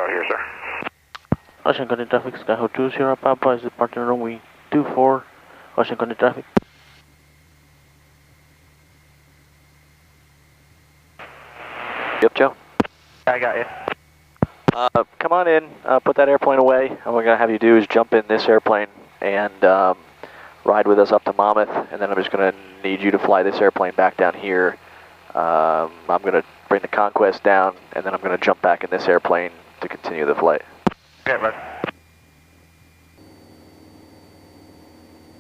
Tower here, sir. Ocean County Traffic, Skyho 20 Papa is departing runway 24, Ocean County Traffic. Yep, Joe. I got you. Come on in, put that airplane away, and what we're going to have you do is jump in this airplane and ride with us up to Monmouth, and then I'm just going to need you to fly this airplane back down here. I'm going to bring the Conquest down, and then I'm going to jump back in this airplane to continue the flight. Okay, bud.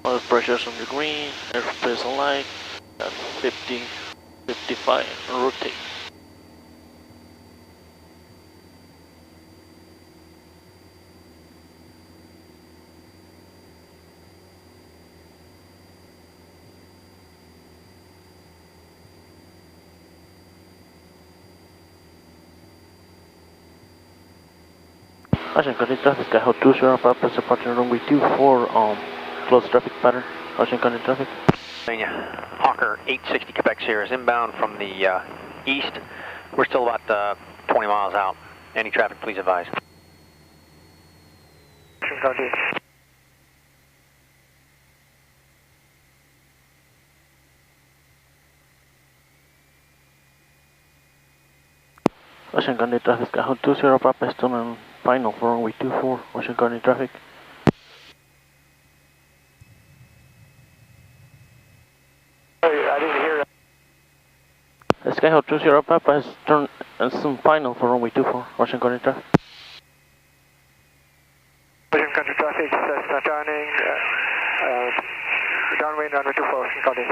Oil pressures on the green, airspace aligned at 50, 55, and rotate. Ocean County Traffic, Skyho 20 Papa is departing runway 24 on closed traffic pattern, Ocean County Traffic. Hawker 860 Quebec Sierra is inbound from the east. We're still about 20 miles out. Any traffic, please advise. Ocean County Traffic, Skyho 20 Papa is still on final for runway 24, Ocean County Traffic. I didn't hear that. Skyho 20 Papa has turned and some final for runway 24, Ocean County Traffic. Ocean Country Traffic, Cessna turning, downwind runway 24, Ocean County.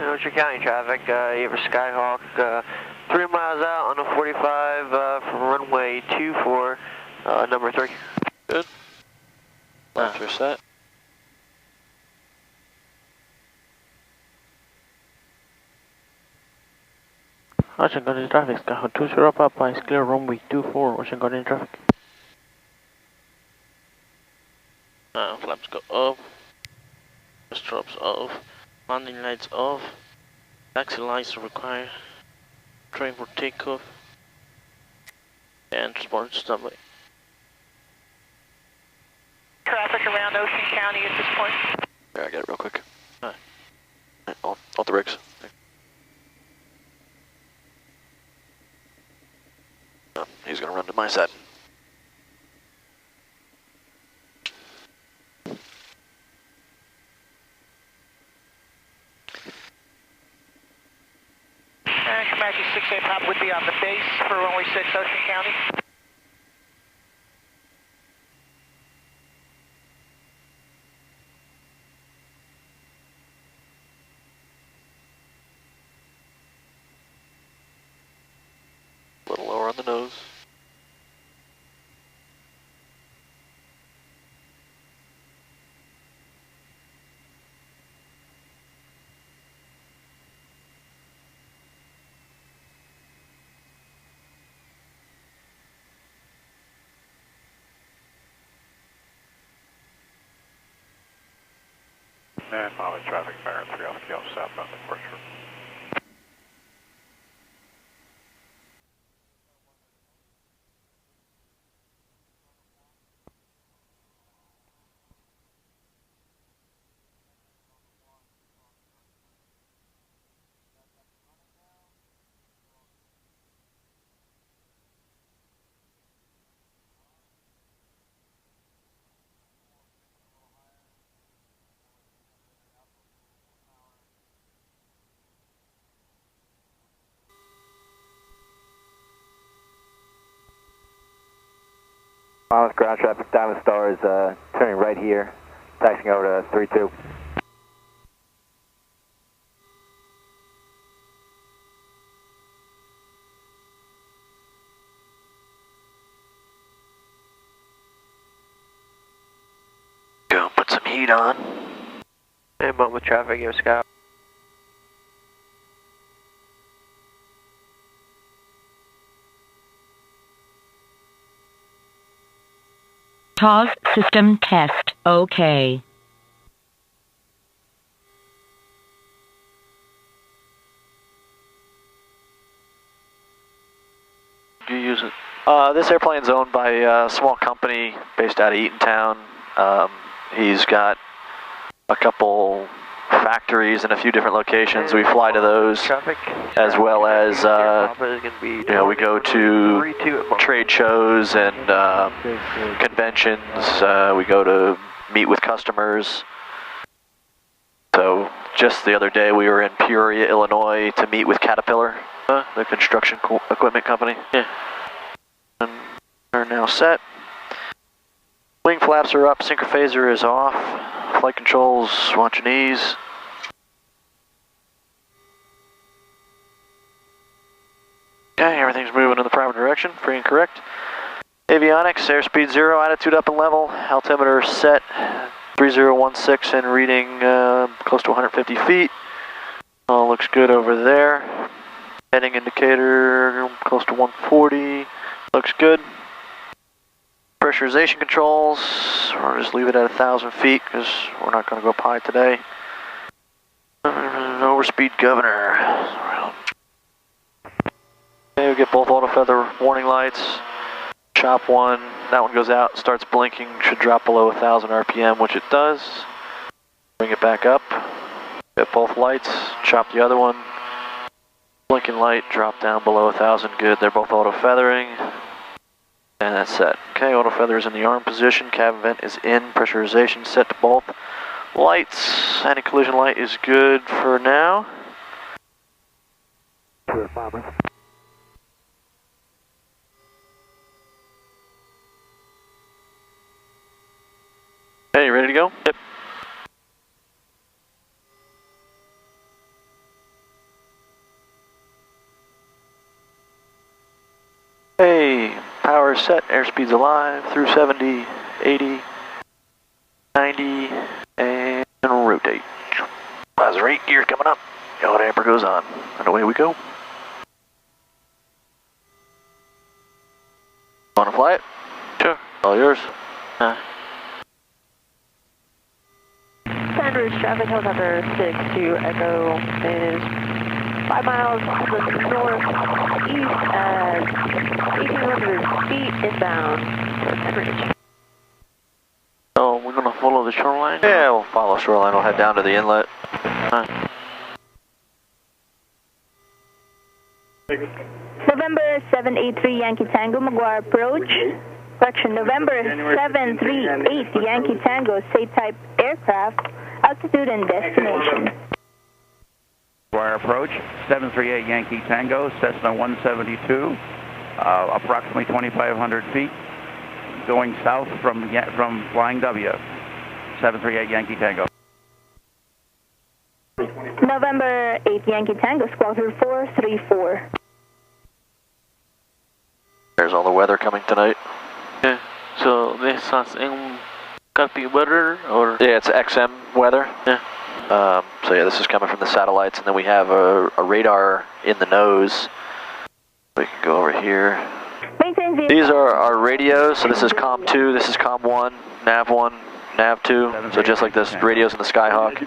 Ocean County traffic, you have a Skyhawk 3 miles out on the 45 from runway 24, number 3. Good. Left your set. Ocean County Traffic, Skyho 20 Papa is clear runway 24, Ocean County Traffic. Flaps go up, strobes off, landing lights off, taxi lights are required, train for takeoff, and transport standby. Traffic around Ocean County at this point. Yeah, I get it real quick. Alright. Off the rigs. Oh, he's going to run to my side. Comanche 6A Pop would be on the base for runway 6 Ocean County. A little lower on the nose. And Molly traffic, Baron 3 off Kilo southbound departure. Monmouth ground traffic, Diamond Star is turning right here, taxiing over to 32. Go put some heat on. Inbound with traffic, you have Sky. TOS system test. OK. Do you use it? This airplane's owned by a small company based out of Eatontown. He's got a couple factories in a few different locations. We fly to those, as well as you know, we go to trade shows and conventions. We go to meet with customers. So just the other day we were in Peoria, Illinois to meet with Caterpillar, the construction equipment company. Yeah. And are now set. Wing flaps are up, synchrophaser is off. Flight controls, watch your knees. Okay, everything's moving in the proper direction, free and correct. Avionics, airspeed 0, attitude up and level, altimeter set 3016 and reading close to 150 feet. All looks good over there. Heading indicator close to 140, looks good. Pressurization controls, we'll just leave it at 1,000 feet because we're not going to go up high today. Overspeed governor. Okay, we get both auto feather warning lights. Chop one, that one goes out, starts blinking, should drop below 1,000 RPM, which it does. Bring it back up. Get both lights, chop the other one. Blinking light, drop down below 1,000, good, they're both auto feathering. And that's set. Okay, auto feather is in the arm position, cabin vent is in, pressurization set to both. Lights, anti-collision light is good for now. Hey, you ready to go? Yep. Hey, power set, airspeed's alive, through 70, 80, 90, and rotate. Visor 8, gear coming up. Yaw damper goes on, and away we go. Want to fly it? Sure. All yours. Sanders, traffic helicopter 62 Echo is 5 miles northeast at 1,800 feet inbound towards Enbridge. So we're going to follow the shoreline? Yeah, we'll follow shoreline. We'll head down to the inlet. November 783 Yankee Tango, Maguire approach. Correction, November 738 Yankee Tango, say type aircraft, altitude and destination. Maguire approach, 738 Yankee Tango, Cessna 172, approximately 2,500 feet, going south from Flying W, 738 Yankee Tango. November 8 Yankee Tango, squawk 434. There's all the weather coming tonight. Yeah. So this is in copy weather or? Yeah, it's XM weather. Yeah. So yeah, this is coming from the satellites, and then we have a radar in the nose. We can go over here. These are our radios, so this is COM 2, this is COM 1, NAV 1, NAV 2, so just like this radios in the Skyhawk.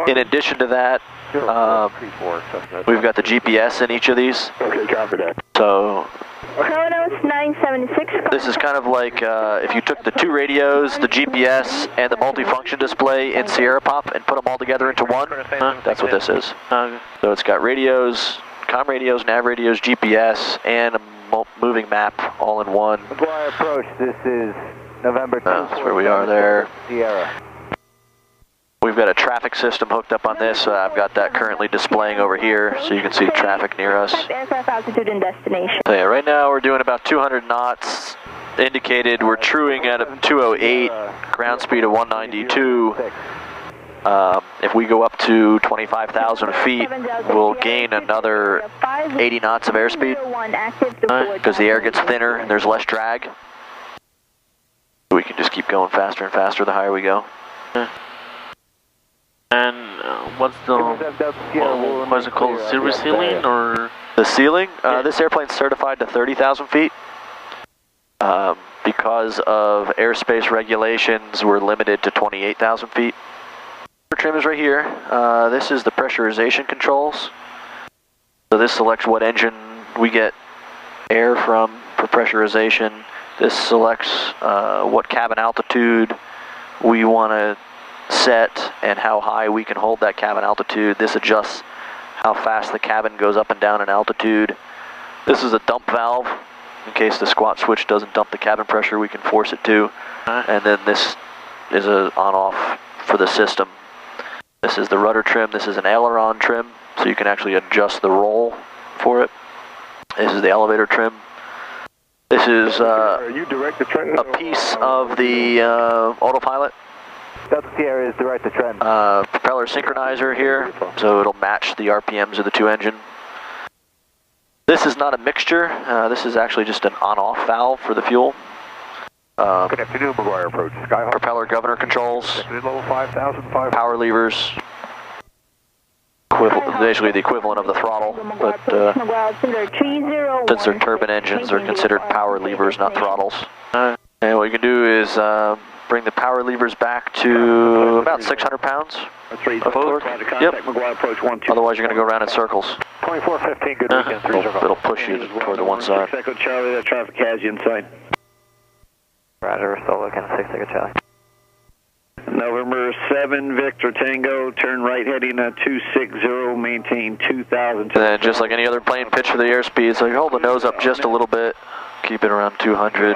In addition to that, we've got the GPS in each of these. Okay, copy that. So Kronos 976. this is kind of like if you took the two radios, the GPS, and the multifunction display in Sierra Pop and put them all together into one. That's what this is. So it's got radios, COM radios, NAV radios, GPS, and a moving map all in one. Maguire approach, this is November 2. That's where we are there. Sierra. We've got a traffic system hooked up on this. I've got that currently displaying over here, so you can see traffic near us. Aircraft altitude and destination. So yeah, right now we're doing about 200 knots. Indicated we're truing at a 208, ground speed of 192. If we go up to 25,000 feet, we'll gain another 80 knots of airspeed because the air gets thinner and there's less drag. We can just keep going faster and faster the higher we go. And what's the, what's it called, silver ceiling or? The ceiling? This airplane's certified to 30,000 feet because because of airspace regulations, we're limited to 28,000 feet. Trim is right here. This is the pressurization controls. So this selects what engine we get air from for pressurization. This selects what cabin altitude we want to set and how high we can hold that cabin altitude. This adjusts how fast the cabin goes up and down in altitude. This is a dump valve. In case the squat switch doesn't dump the cabin pressure, we can force it to. And then this is a on-off for the system. This is the rudder trim. This is an aileron trim, so you can actually adjust the roll for it. This is the elevator trim. This is a piece of the autopilot. Delta Sierra is direct to trend. Propeller synchronizer here, so it'll match the RPMs of the two engine. This is not a mixture. This is actually just an on-off valve for the fuel. Good afternoon, McGuire approach. Skyhawk. Propeller governor controls. Level 5,500. Power levers. Basically the equivalent of the throttle, but since they're turbine engines, they're considered power levers, not throttles. And what you can do is bring the power levers back to about 600 pounds of torque. Yep. Otherwise, you're going to go around in circles. 2415, good weekend. 30. It'll push you toward the one side. Echo Charlie, that traffic has you inside. Roger, we're still looking at 6 Echo Charlie. November 7, Victor Tango, turn right heading 260, maintain 2,000. And then just like any other plane, pitch for the airspeed, so you hold the nose up just a little bit, keep it around 200.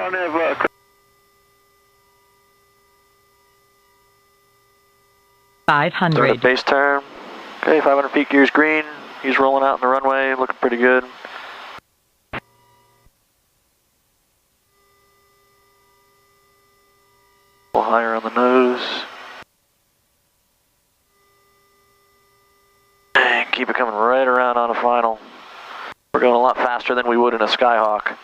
500. Start the base turn. Okay, 500 feet, gears green. He's rolling out in the runway, looking pretty good. A little higher on the nose. And keep it coming right around on a final. We're going a lot faster than we would in a Skyhawk.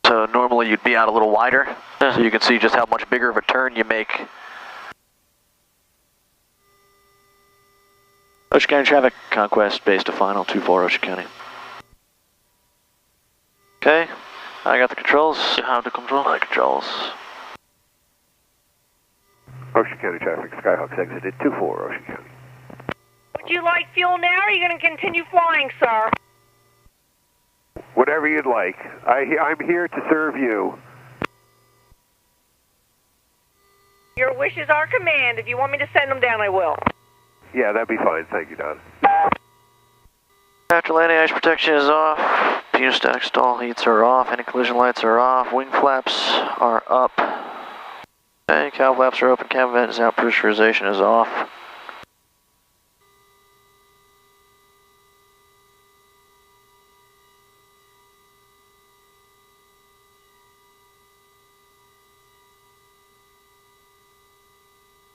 So normally you'd be out a little wider, so you can see just how much bigger of a turn you make. Ocean County traffic, Conquest, base to final, 24 Ocean County. Okay, I got the controls. You have the control? My controls. Ocean County traffic, Skyhawks exited 24 Ocean County. Would you like fuel now, or are you going to continue flying, sir? Whatever you'd like. I'm here to serve you. Your wish is our command. If you want me to send them down, I will. Yeah, that'd be fine. Thank you, Don. After landing, ice protection is off. Pneumatic stall heats are off. Anti-collision lights are off. Wing flaps are up. Okay, cowl flaps are open. Cabin vent is out. Pressurization is off.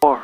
Four.